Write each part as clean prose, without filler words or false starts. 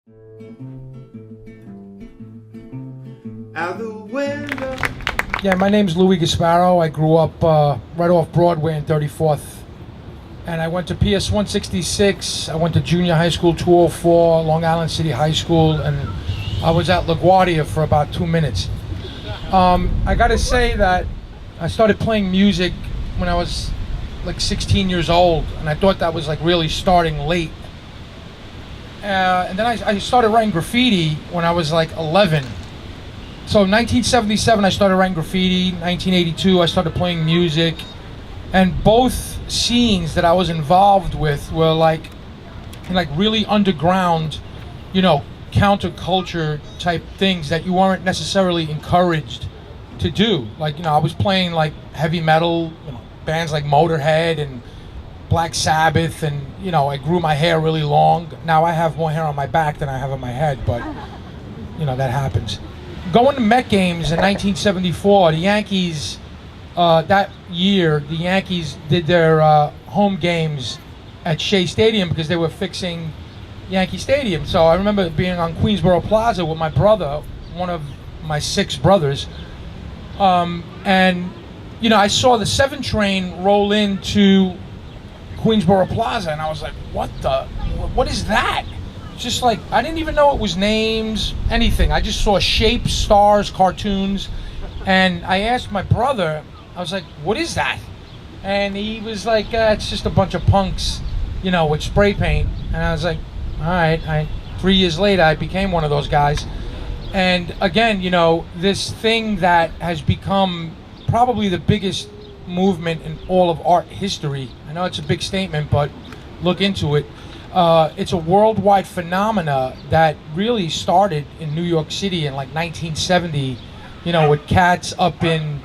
Out the window. Yeah, my name's Louie Gasparro. I grew up right off Broadway in 34th. And I went to PS 166. I went to junior high school 204, Long Island City High School, and I was at LaGuardia for about 2 minutes. I gotta say that I started playing music when I was like 16 years old, and I thought that was like really starting late. And then I started writing graffiti when I was like 11. So 1977 I started writing graffiti, 1982 I started playing music, and both scenes that I was involved with were like really underground, you know, counterculture type things that you weren't necessarily encouraged to do. Like, you know, I was playing like heavy metal, you know, bands like Motorhead and Black Sabbath, and you know, I grew my hair really long. Now I have more hair on my back than I have on my head, but you know, that happens. Going to Met games in 1974, the Yankees, that year, the Yankees did their home games at Shea Stadium because they were fixing Yankee Stadium. So I remember being on Queensbridge Plaza with my brother, one of my 6 brothers, and you know, I saw the 7 train roll into Queensborough Plaza, and I was like, what is that? Just like, I didn't even know it was names, anything. I just saw shapes, stars, cartoons, and I asked my brother, I was like, what is that? And he was like, it's just a bunch of punks, you know, with spray paint. And I was like, all right. 3 years later, I became one of those guys. And again, you know, this thing that has become probably the biggest movement in all of art history. I know it's a big statement, but look into it. It's a worldwide phenomena that really started in New York City in like 1970, you know, with cats up in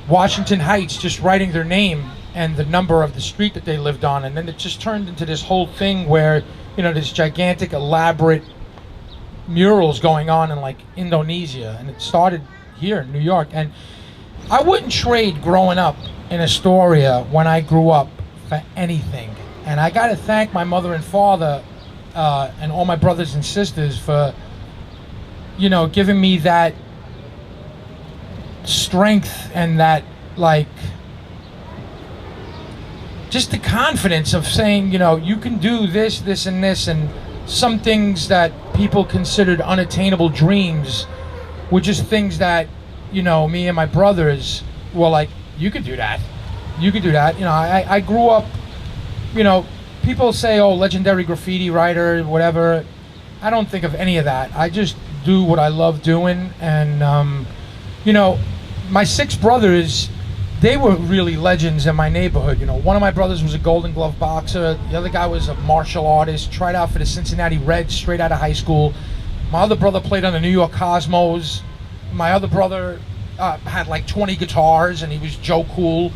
Washington Heights just writing their name and the number of the street that they lived on. And then it just turned into this whole thing where, you know, this gigantic, elaborate murals going on in like Indonesia. And it started here in New York. And I wouldn't trade growing up in Astoria when I grew up for anything. And I got to thank my mother and father and all my brothers and sisters for, you know, giving me that strength and that, like, just the confidence of saying, you know, you can do this, this, and this. And some things that people considered unattainable dreams were just things that, you know, me and my brothers were like, you could do that. You could do that. You know, I grew up, you know, people say, oh, legendary graffiti writer, whatever. I don't think of any of that. I just do what I love doing. And, you know, my 6 brothers, they were really legends in my neighborhood. You know, one of my brothers was a Golden Glove boxer. The other guy was a martial artist, tried out for the Cincinnati Reds straight out of high school. My other brother played on the New York Cosmos. My other brother had like 20 guitars, and he was Joe Cool.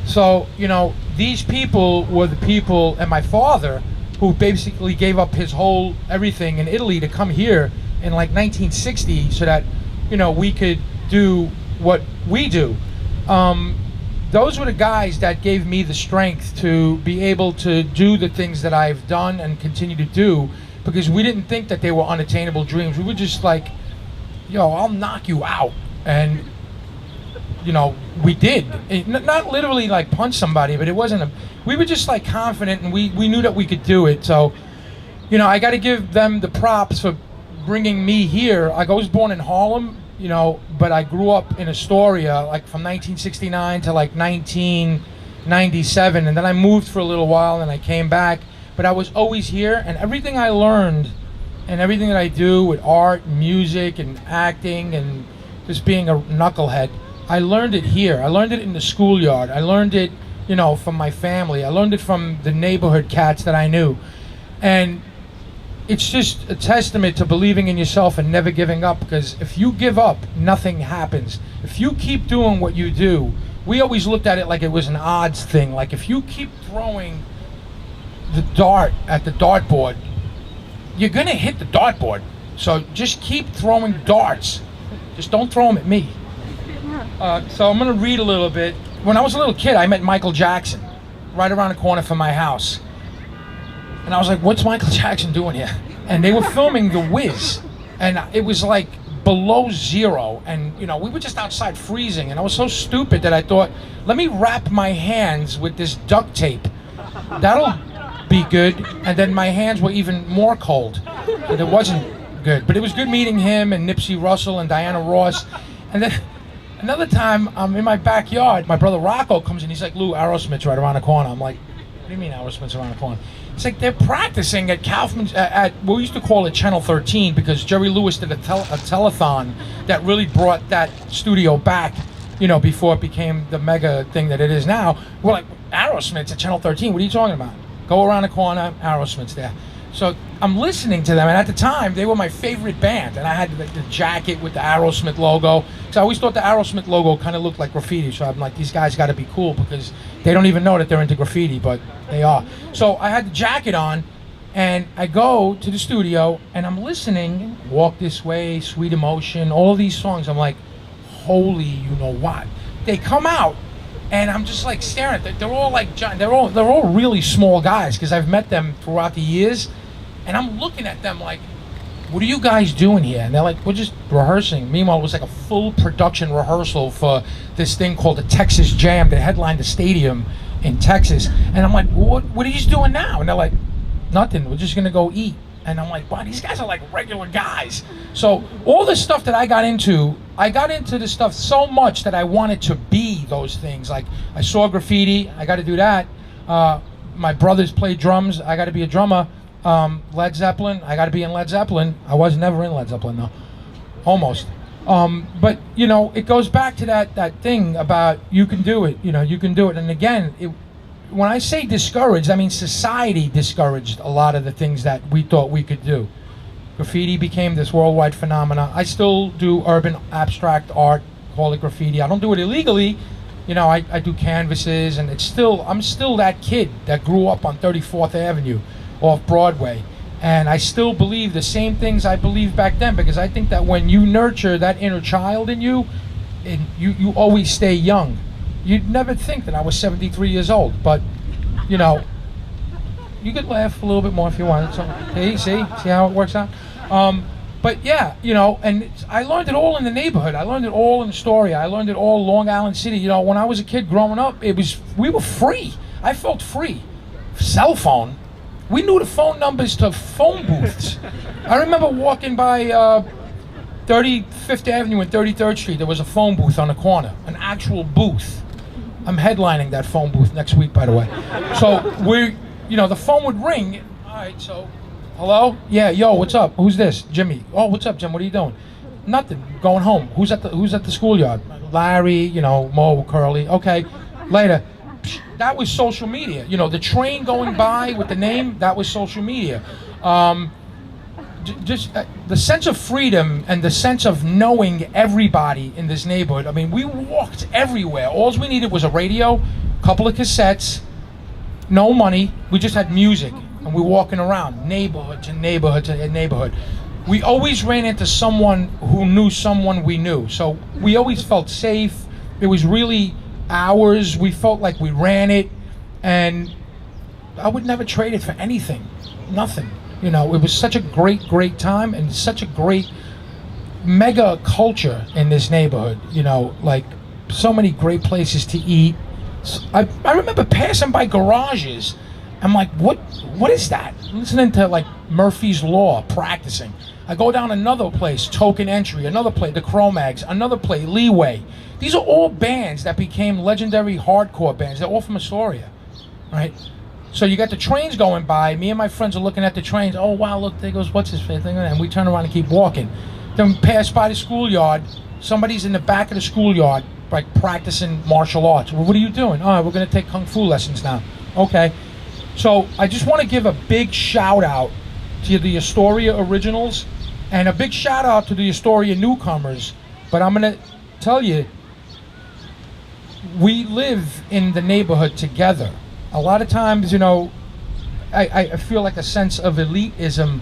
So, you know, these people were the people, and my father, who basically gave up his whole everything in Italy to come here in like 1960 so that, you know, we could do what we do. Those were the guys that gave me the strength to be able to do the things that I've done and continue to do, because we didn't think that they were unattainable dreams. We were just like, yo, I'll knock you out. And you know, we did. Not literally like punch somebody, but it wasn't we were just like confident, and we knew that we could do it. So, you know, I got to give them the props for bringing me here. I was born in Harlem, you know, but I grew up in Astoria, like from 1969 to like 1997. And then I moved for a little while and I came back, but I was always here. And everything I learned and everything that I do with art, music, and acting, and just being a knucklehead, I learned it here. I learned it in the schoolyard. I learned it, you know, from my family. I learned it from the neighborhood cats that I knew. And it's just a testament to believing in yourself and never giving up, because if you give up, nothing happens. If you keep doing what you do, we always looked at it like it was an odds thing. Like if you keep throwing the dart at the dartboard, you're gonna hit the dartboard. So just keep throwing darts. Just don't throw them at me. So I'm gonna read a little bit. When I was a little kid, I met Michael Jackson right around the corner from my house. And I was like, what's Michael Jackson doing here? and they were filming The Wiz, and it was like below zero, and you know, we were just outside freezing, and I was so stupid that I thought, let me wrap my hands with this duct tape. That'll be good. And then my hands were even more cold. But it wasn't good. But it was good meeting him and Nipsey Russell and Diana Ross. And then another time, I'm in my backyard. My brother Rocco comes in. He's like, Lou, Aerosmith's right around the corner. I'm like, what do you mean Aerosmith's around the corner? It's like they're practicing at Kaufman's, at what we used to call it Channel 13, because Jerry Lewis did a telethon that really brought that studio back, you know, before it became the mega thing that it is now. We're like, Aerosmith's at Channel 13, what are you talking about? Go around the corner, Aerosmith's there. So I'm listening to them, and at the time, they were my favorite band, and I had the jacket with the Aerosmith logo. So I always thought the Aerosmith logo kind of looked like graffiti, so I'm like, these guys got to be cool, because they don't even know that they're into graffiti, but they are. So I had the jacket on, and I go to the studio, and I'm listening, Walk This Way, Sweet Emotion, all of these songs. I'm like, holy you know what. They come out, and I'm just like staring at them. They're all like, they're all really small guys, because I've met them throughout the years, and I'm looking at them like, what are you guys doing here? And they're like, we're just rehearsing. Meanwhile, it was like a full production rehearsal for this thing called the Texas Jam that headlined the stadium in Texas. And I'm like, what are you doing now? And they're like, nothing, we're just gonna go eat. And I'm like, wow, these guys are like regular guys. So all the stuff that I got into this stuff so much that I wanted to be those things. Like, I saw graffiti, I got to do that. My brothers play drums, I got to be a drummer. Led Zeppelin, I got to be in Led Zeppelin. I was never in Led Zeppelin though, almost. But you know, it goes back to that thing about you can do it. You know, you can do it. And again, when I say discouraged, I mean society discouraged a lot of the things that we thought we could do. Graffiti became this worldwide phenomena. I still do urban abstract art, call it graffiti. I don't do it illegally. You know, I do canvases, and I'm still that kid that grew up on 34th Avenue off Broadway. And I still believe the same things I believed back then, because I think that when you nurture that inner child in you, you always stay young. You'd never think that I was 73 years old, but you know, you could laugh a little bit more if you wanted. So, see how it works out? But yeah, you know, and I learned it all in the neighborhood. I learned it all in Astoria. I learned it all Long Island City. You know, when I was a kid growing up, we were free. I felt free. Cell phone. We knew the phone numbers to phone booths. I remember walking by 35th Avenue and 33rd Street. There was a phone booth on the corner, an actual booth. I'm headlining that phone booth next week, by the way. So the phone would ring. All right, so, hello? Yeah, yo, what's up? Who's this? Jimmy. Oh, what's up, Jim? What are you doing? Nothing. Going home. Who's at the schoolyard? Larry, you know, Mo, Curly. Okay, later. That was social media. You know, the train going by with the name, that was social media. Just the sense of freedom and the sense of knowing everybody in this neighborhood. I mean, we walked everywhere. All we needed was a radio, a couple of cassettes, no money. We just had music, and we were walking around neighborhood to neighborhood to neighborhood. We always ran into someone who knew someone we knew. So we always felt safe. It was really ours. We felt like we ran it, and I would never trade it for anything. Nothing. You know, it was such a great time, and such a great mega culture in this neighborhood. You know, like so many great places to eat. I remember passing by garages. I'm like, what is that? Listening to like Murphy's Law, practicing. I go down another place, Token Entry, another place, the Cro-Mags, another place, Leeway. These are all bands that became legendary hardcore bands. They're all from Astoria, right? So you got the trains going by. Me and my friends are looking at the trains. Oh, wow, look, there goes what's his face thing. And we turn around and keep walking. Then pass by the schoolyard. Somebody's in the back of the schoolyard, like practicing martial arts. Well, what are you doing? Oh, we're going to take Kung Fu lessons now. Okay. So I just want to give a big shout out to the Astoria originals and a big shout out to the Astoria newcomers. But I'm going to tell you, we live in the neighborhood together. A lot of times, you know, I feel like a sense of elitism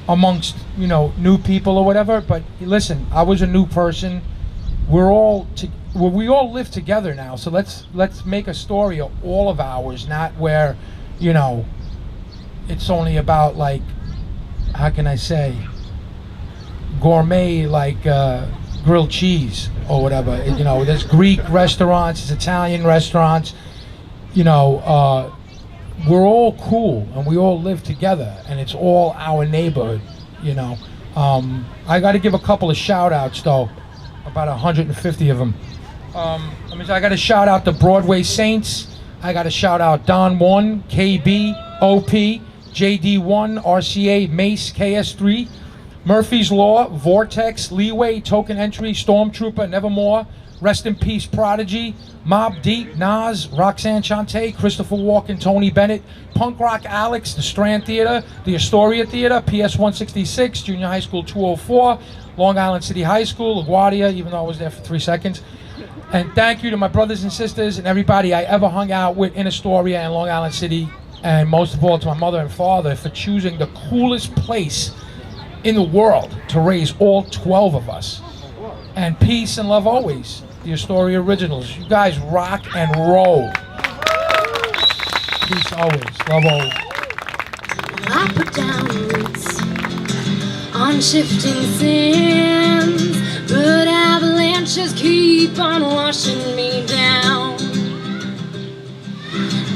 amongst, you know, new people or whatever. But listen, I was a new person. We all live together now. So let's make Astoria all of ours, not where, you know, it's only about like how can I say, gourmet, like grilled cheese or whatever. You know, there's Greek restaurants, there's Italian restaurants. You know, we're all cool and we all live together, and it's all our neighborhood. You know, I got to give a couple of shout outs though, about 150 of them. I got to shout out the Broadway Saints. I got to shout out Don 1, KB, OP, JD1, RCA, Mace, KS3, Murphy's Law, Vortex, Leeway, Token Entry, Stormtrooper, Nevermore, Rest in Peace, Prodigy, Mob Deep, Nas, Roxanne Shante, Christopher Walken, Tony Bennett, Punk Rock Alex, the Strand Theater, the Astoria Theater, PS 166, Junior High School 204, Long Island City High School, LaGuardia, even though I was there for 3 seconds. And thank you to my brothers and sisters and everybody I ever hung out with in Astoria and Long Island City, and most of all to my mother and father for choosing the coolest place in the world to raise all 12 of us. And peace and love always. The Astoria Originals. You guys rock and roll. Peace always. Love always. I put down roots on shifting sands, but avalanches keep on washing me down.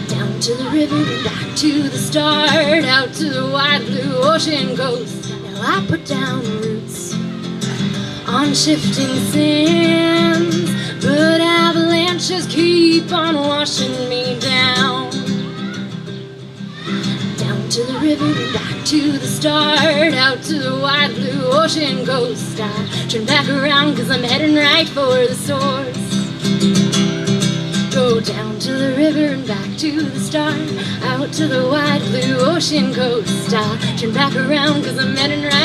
Down to the river and back to the start, out to the wide blue ocean coast. Now I put down roots on shifting sands, but avalanches keep on washing me down. Down to the river and back to the start, out to the wide blue ocean coast. I turn back around 'cause I'm heading right for the source. Go down to the river and back to the start, out to the wide blue ocean coast. I turn back around 'cause I'm heading right